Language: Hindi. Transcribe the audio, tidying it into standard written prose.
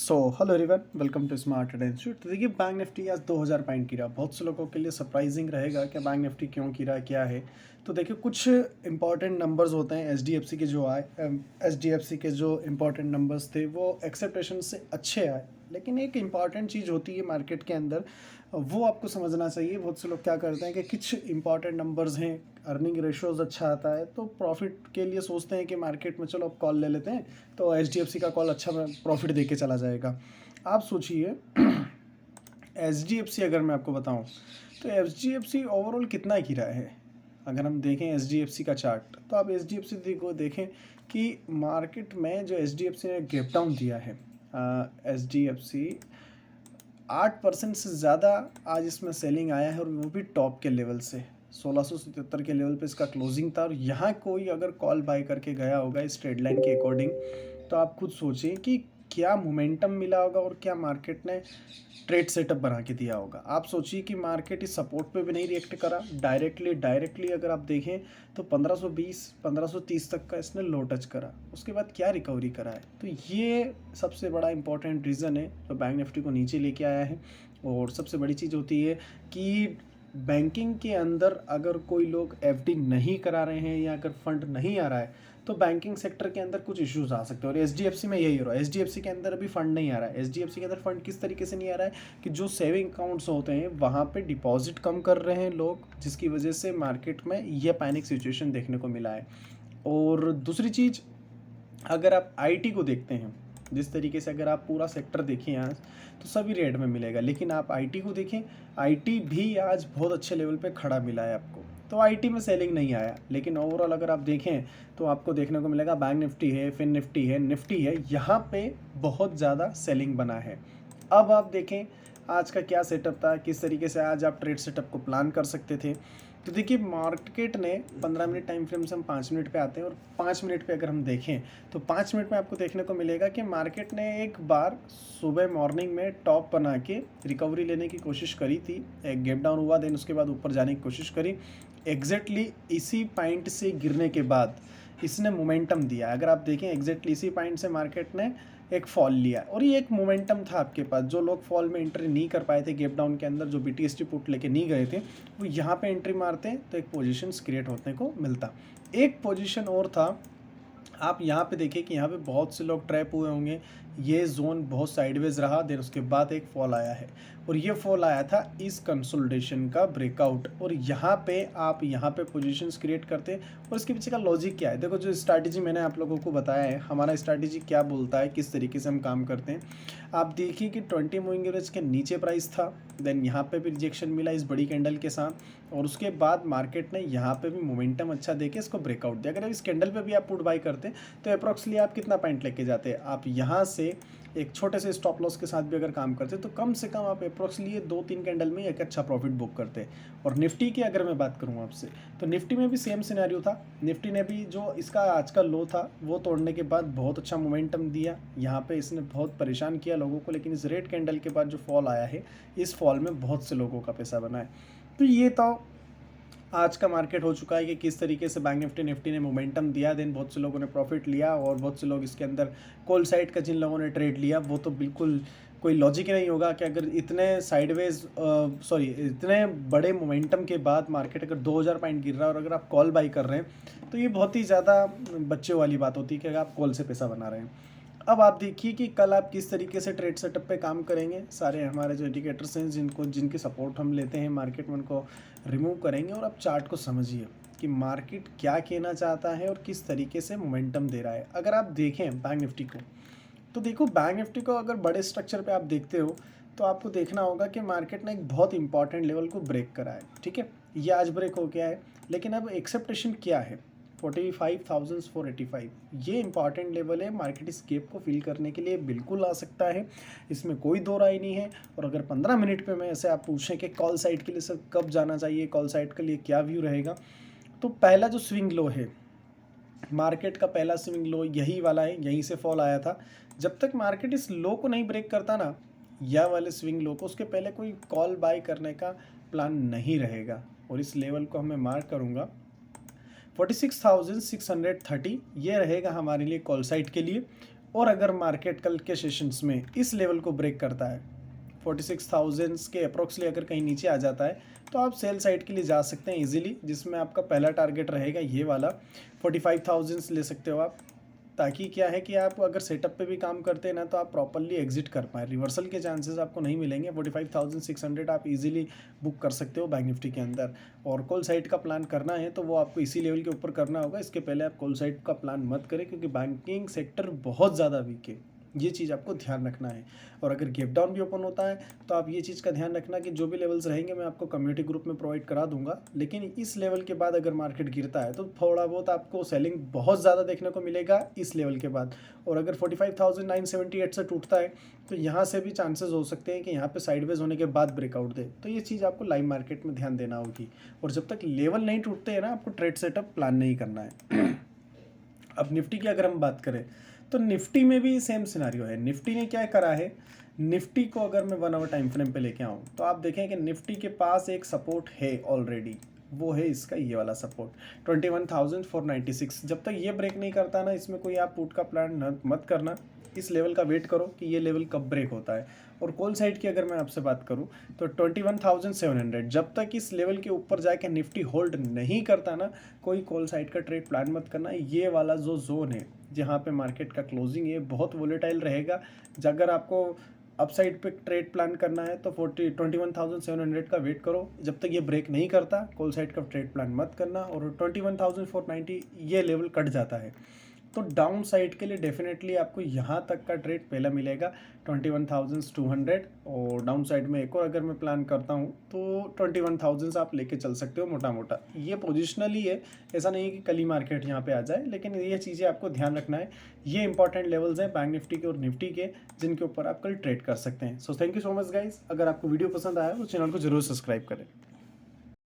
Hello everyone, welcome to Smart Trade Institute. तो देखिए, बैंक निफ्टी आज 2000 पॉइंट गिरा। बहुत से लोगों के लिए सरप्राइजिंग रहेगा कि बैंक निफ्टी क्यों गिरा, क्या है। तो देखिए, कुछ इंपॉर्टेंट नंबर्स होते हैं एचडीएफसी के जो आए। एचडीएफसी के जो इंपॉर्टेंट नंबर्स थे वो एक्सेप्टेशन से अच्छे आए, लेकिन एक इम्पॉर्टेंट चीज़ होती है मार्केट के अंदर, वो आपको समझना चाहिए। बहुत से लोग क्या करते हैं कि कुछ इंपॉर्टेंट नंबर्स हैं, अर्निंग रेशियोज अच्छा आता है तो प्रॉफिट के लिए सोचते हैं कि मार्केट में चलो अब कॉल ले लेते हैं, तो एचडीएफसी का कॉल अच्छा प्रॉफिट दे के चला जाएगा। आप सोचिए, एचडीएफसी अगर मैं आपको बताऊं तो एचडीएफसी ओवरऑल कितना गिरा है। अगर हम देखें एचडीएफसी का चार्ट, तो आप एचडीएफसी को देखें कि मार्केट में जो एचडीएफसी ने गैप डाउन दिया है, एचडीएफसी 8% से ज़्यादा आज इसमें सेलिंग आया है, और वो भी टॉप के लेवल से 1677 के लेवल पे इसका क्लोजिंग था। और यहाँ कोई अगर कॉल बाय करके गया होगा इस ट्रेड लाइन के अकॉर्डिंग, तो आप खुद सोचिए कि क्या मोमेंटम मिला होगा और क्या मार्केट ने ट्रेड सेटअप बना के दिया होगा। आप सोचिए कि मार्केट इस सपोर्ट पे भी नहीं रिएक्ट करा, डायरेक्टली अगर आप देखें तो 1520 1530 तक का इसने लो टच करा, उसके बाद क्या रिकवरी करा है। तो ये सबसे बड़ा इंपॉर्टेंट रीज़न है जो बैंक निफ्टी को नीचे लेके आया है। और सबसे बड़ी चीज़ होती है कि बैंकिंग के अंदर अगर कोई लोग एफडी नहीं करा रहे हैं या अगर फंड नहीं आ रहा है, तो बैंकिंग सेक्टर के अंदर कुछ इश्यूज आ सकते हैं। और एचडीएफसी में यही हो रहा है, एचडीएफसी के अंदर अभी फंड नहीं आ रहा है। एचडीएफसी के अंदर फंड किस तरीके से नहीं आ रहा है कि जो सेविंग अकाउंट्स होते हैं वहाँ पे डिपॉजिट कम कर रहे हैं लोग, जिसकी वजह से मार्केट में यह पैनिक सिचुएशन देखने को मिला है। और दूसरी चीज़, अगर आप आईटी को देखते हैं, जिस तरीके से अगर आप पूरा सेक्टर देखें आज, तो सभी रेट में मिलेगा, लेकिन आप आईटी को देखें, आईटी भी आज बहुत अच्छे लेवल पे खड़ा मिला है आपको। तो आईटी में सेलिंग नहीं आया, लेकिन ओवरऑल अगर आप देखें तो आपको देखने को मिलेगा बैंक निफ्टी है, फिन निफ्टी है, निफ्टी है, यहाँ पे बहुत ज़्यादा सेलिंग बना है। अब आप देखें आज का क्या सेटअप था, किस तरीके से आज आप ट्रेड सेटअप को प्लान कर सकते थे। तो देखिए, मार्केट ने 15 मिनट टाइम फ्रेम से हम 5 मिनट पे आते हैं, और 5 मिनट पे अगर हम देखें तो 5 मिनट में आपको देखने को मिलेगा कि मार्केट ने एक बार सुबह मॉर्निंग में टॉप बना के रिकवरी लेने की कोशिश करी थी, एक गैप डाउन हुआ, देन उसके बाद ऊपर जाने की कोशिश करी। एग्जैक्टली इसी पॉइंट से गिरने के बाद इसने मोमेंटम दिया। अगर आप देखें एग्जैक्टली इसी पॉइंट से मार्केट ने एक फॉल लिया, और ये एक मोमेंटम था आपके पास। जो लोग फॉल में एंट्री नहीं कर पाए थे गैप डाउन के अंदर, जो बीटीएसटी पुट लेके नहीं गए थे, वो यहाँ पे एंट्री मारते हैं तो एक पोजीशन क्रिएट होने को मिलता। एक पोजीशन और था, आप यहाँ पे देखिए कि यहाँ पे बहुत से लोग ट्रैप हुए होंगे। ये जोन बहुत साइडवेज रहा, देन उसके बाद एक फॉल आया है, और ये फॉल आया था इस कंसोलिडेशन का ब्रेकआउट। और यहाँ पे आप यहाँ पे पोजीशंस क्रिएट करते हैं, और इसके पीछे का लॉजिक क्या है। देखो, जो स्ट्रैटेजी मैंने आप लोगों को बताया है, हमारा स्ट्रैटेजी क्या बोलता है, किस तरीके से हम काम करते हैं। आप देखिए कि 20 मूविंग एवरेज के नीचे प्राइस था, देन यहाँ पे भी रिजेक्शन मिला इस बड़ी कैंडल के साथ, और उसके बाद मार्केट ने यहाँ पे भी मोमेंटम अच्छा देके इसको ब्रेकआउट दिया। अगर इस कैंडल पे भी आप पुट बाई करते तो अप्रॉक्सली आप कितना पॉइंट लेके जाते हैं। आप यहाँ से एक छोटे से स्टॉप लॉस के साथ भी अगर काम करते तो कम से कम आप अप्रॉक्सली 2-3 कैंडल में एक अच्छा प्रॉफिट बुक करते। और निफ्टी की अगर मैं बात करूँ आपसे, तो निफ्टी में भी सेम सिनेरियो था। निफ्टी ने भी जो इसका आज का लो था वो तोड़ने के बाद बहुत अच्छा मोमेंटम दिया। यहाँ पे इसने बहुत परेशान किया लोगों को, लेकिन इस रेड कैंडल के बाद जो फॉल आया है, इस फॉल में बहुत से लोगों का पैसा बना है। तो ये तो आज का मार्केट हो चुका है कि किस तरीके से बैंक निफ्टी ने मोमेंटम दिया, देन बहुत से लोगों ने प्रॉफिट लिया, और बहुत से लोग इसके अंदर कॉल साइड का जिन लोगों ने ट्रेड लिया, वो तो बिल्कुल कोई लॉजिक ही नहीं होगा कि अगर इतने इतने बड़े मोमेंटम के बाद मार्केट अगर 2000 पॉइंट गिर रहा है और अगर आप कॉल बाई कर रहे हैं, तो ये बहुत ही ज़्यादा बच्चों वाली बात होती है कि अगर आप कॉल से पैसा बना रहे हैं। अब आप देखिए कि कल आप किस तरीके से ट्रेड सेटअप पे काम करेंगे। सारे हमारे जो इंडिकेटर्स हैं, जिनकी सपोर्ट हम लेते हैं मार्केट में, उनको रिमूव करेंगे, और आप चार्ट को समझिए कि मार्केट क्या कहना चाहता है और किस तरीके से मोमेंटम दे रहा है। अगर आप देखें बैंक निफ्टी को, तो देखो बैंक निफ्टी को अगर बड़े स्ट्रक्चर पे आप देखते हो, तो आपको देखना होगा कि मार्केट ने एक बहुत इंपॉर्टेंट लेवल को ब्रेक करा है। ठीक है, ये आज ब्रेक हो गया है, लेकिन अब एक्सेप्टेशन क्या है, 45,485, ये इंपॉर्टेंट लेवल है। मार्केट इस गैप को फिल करने के लिए बिल्कुल आ सकता है, इसमें कोई दो राय नहीं है। और अगर 15 मिनट पे मैं ऐसे आप पूछें कि कॉल साइड के लिए सर कब जाना चाहिए, कॉल साइड के लिए क्या व्यू रहेगा, तो पहला जो स्विंग लो है, मार्केट का पहला स्विंग लो यही वाला है, यहीं से फॉल आया था। जब तक मार्केट इस लो को नहीं ब्रेक करता ना, या वाले स्विंग लो को, उसके पहले कोई कॉल बाय करने का प्लान नहीं रहेगा। और इस लेवल को हमें मार्क करूँगा 46,630, ये रहेगा हमारे लिए कॉल साइड के लिए। और अगर मार्केट कल के सेशंस में इस लेवल को ब्रेक करता है 46,000 के अप्रोक्सली अगर कहीं नीचे आ जाता है तो आप सेल साइड के लिए जा सकते हैं इजीली, जिसमें आपका पहला टारगेट रहेगा ये वाला 45,000 ले सकते हो आप, ताकि क्या है कि आप अगर सेटअप पे भी काम करते हैं ना तो आप प्रॉपरली एग्जिट कर पाए। रिवर्सल के चांसेस आपको नहीं मिलेंगे। 45,600 आप इजीली बुक कर सकते हो बैंक निफ्टी के अंदर। और कॉल साइड का प्लान करना है तो वो आपको इसी लेवल के ऊपर करना होगा। इसके पहले आप कॉल साइड का प्लान मत करें, क्योंकि बैंकिंग सेक्टर बहुत ज़्यादा वीक है, ये चीज़ आपको ध्यान रखना है। और अगर गैप डाउन भी ओपन होता है तो आप ये चीज़ का ध्यान रखना कि जो भी लेवल्स रहेंगे मैं आपको कम्युनिटी ग्रुप में प्रोवाइड करा दूंगा, लेकिन इस लेवल के बाद अगर मार्केट गिरता है तो थोड़ा बहुत आपको सेलिंग बहुत ज़्यादा देखने को मिलेगा इस लेवल के बाद। और अगर 45,978 से टूटता है तो यहाँ से भी चांसेस हो सकते हैं कि यहाँ पे साइडवेज होने के बाद ब्रेकआउट दे, तो ये चीज़ आपको लाइव मार्केट में ध्यान देना होगी। और जब तक लेवल नहीं टूटते हैं ना, आपको ट्रेड सेटअप प्लान नहीं करना है। अब निफ्टी की अगर हम बात करें तो निफ्टी में भी सेम सिनारियो है। निफ्टी ने क्या करा है, निफ्टी को अगर मैं 1 आवर टाइम फ्रेम पे लेके आऊँ तो आप देखें कि निफ्टी के पास एक सपोर्ट है ऑलरेडी, वो है इसका ये वाला सपोर्ट 21,496। जब तक ये ब्रेक नहीं करता ना, इसमें कोई आप पुट का प्लान मत करना। इस लेवल का वेट करो कि ये लेवल कब ब्रेक होता है। और कॉल साइड की अगर मैं आपसे बात करूं तो 21,700, जब तक इस लेवल के ऊपर जाके निफ्टी होल्ड नहीं करता ना, कोई कॉल साइड का ट्रेड प्लान मत करना। ये वाला जो जोन है जहाँ पे मार्केट का क्लोजिंग है बहुत वोलेटाइल रहेगा। अगर आपको अपसाइड पे ट्रेड प्लान करना है तो 21,700 का वेट करो। जब तक ये ब्रेक नहीं करता कॉल साइड का ट्रेड प्लान मत करना। और 21,490 ये लेवल कट जाता है तो डाउन साइड के लिए डेफिनेटली आपको यहाँ तक का ट्रेड पहला मिलेगा 21,200। और डाउन साइड में एक और अगर मैं प्लान करता हूँ तो 21,000 आप लेके चल सकते हो मोटा मोटा। ये पोजिशनल ही है, ऐसा नहीं है कि कल ही मार्केट यहाँ पे आ जाए, लेकिन ये चीज़ें आपको ध्यान रखना है। ये इंपॉर्टेंट लेवल्स हैं बैंक निफ्टी के और निफ्टी के, जिनके ऊपर आप कल ट्रेड कर सकते हैं। So thank you so much guys. अगर आपको वीडियो पसंद आया तो चैनल को जरूर सब्सक्राइब करें।